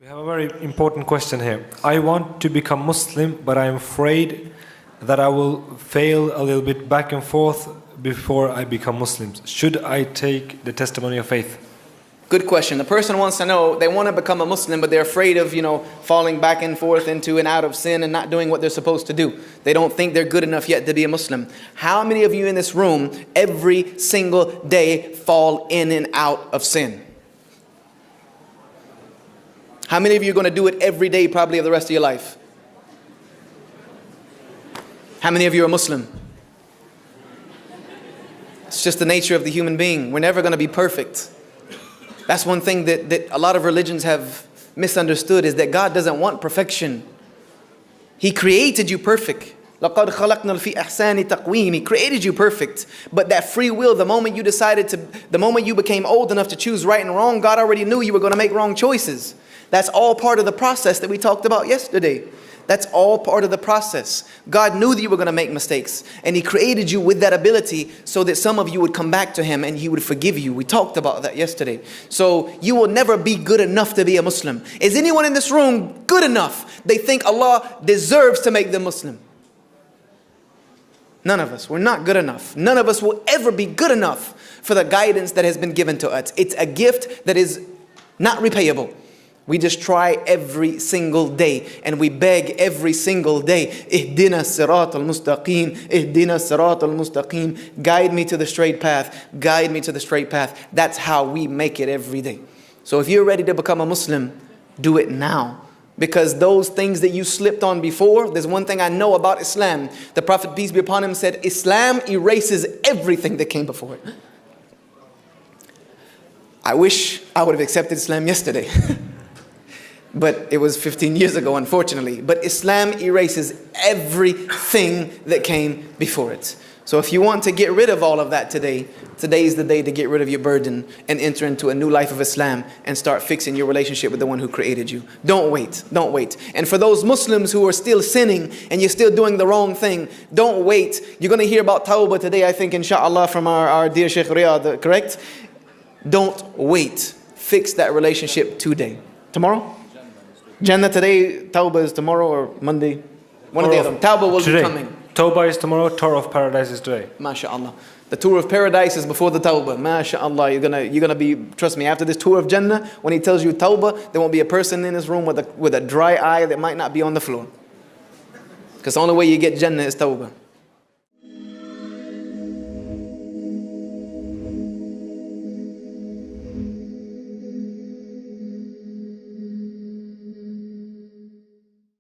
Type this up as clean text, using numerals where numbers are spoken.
We have a very important question here. I want to become Muslim, but I'm afraid that I will fail a little bit back and forth before I become Muslim. Should I take the testimony of faith? Good question. The person wants to know, they want to become a Muslim, but they're afraid of, falling back and forth into and out of sin and not doing what they're supposed to do. They don't think they're good enough yet to be a Muslim. How many of you in this room every single day fall in and out of sin? How many of you are going to do it every day, probably of the rest of your life? How many of you are Muslim? It's just the nature of the human being. We're never going to be perfect. That's one thing that a lot of religions have misunderstood, is that God doesn't want perfection. He created you perfect. لَقَدْ خَلَقْنَا فِي أَحْسَانِ تَقْوِيمٍ. He created you perfect. But that free will, the moment you became old enough to choose right and wrong, God already knew you were going to make wrong choices. That's all part of the process that we talked about yesterday. That's all part of the process. God knew that you were going to make mistakes, and He created you with that ability so that some of you would come back to Him and He would forgive you. We talked about that yesterday. So you will never be good enough to be a Muslim. Is anyone in this room good enough? They think Allah deserves to make them Muslim. None of us. We're not good enough. None of us will ever be good enough for the guidance that has been given to us. It's a gift that is not repayable. We just try every single day, and we beg every single day, Ihdina sirat al-mustaqim, Ihdina sirat al-mustaqim. Guide me to the straight path. Guide me to the straight path. That's how we make it every day. So if you're ready to become a Muslim, do it now. Because those things that you slipped on before, there's one thing I know about Islam. The Prophet, peace be upon him, said, Islam erases everything that came before it. I wish I would have accepted Islam yesterday. But it was 15 years ago, unfortunately. But Islam erases everything that came before it. So if you want to get rid of all of that today is the day to get rid of your burden and enter into a new life of Islam and start fixing your relationship with the one who created you. Don't wait. Don't wait. And for those Muslims who are still sinning and you're still doing the wrong thing, don't wait. You're going to hear about Tawbah today, I think, inshallah, from our dear Sheikh Riyadh, correct? Don't wait. Fix that relationship today. Tomorrow? Jannah today, Tawbah is tomorrow or Monday. One of the other. Tawbah will be coming. Tawbah is tomorrow, Tour of Paradise is today. MashaAllah. The Tour of Paradise is before the Tawbah. MashaAllah. You're gonna be, trust me, after this Tour of Jannah, when he tells you Tawbah, there won't be a person in this room with a dry eye that might not be on the floor. Because the only way you get Jannah is Tawbah.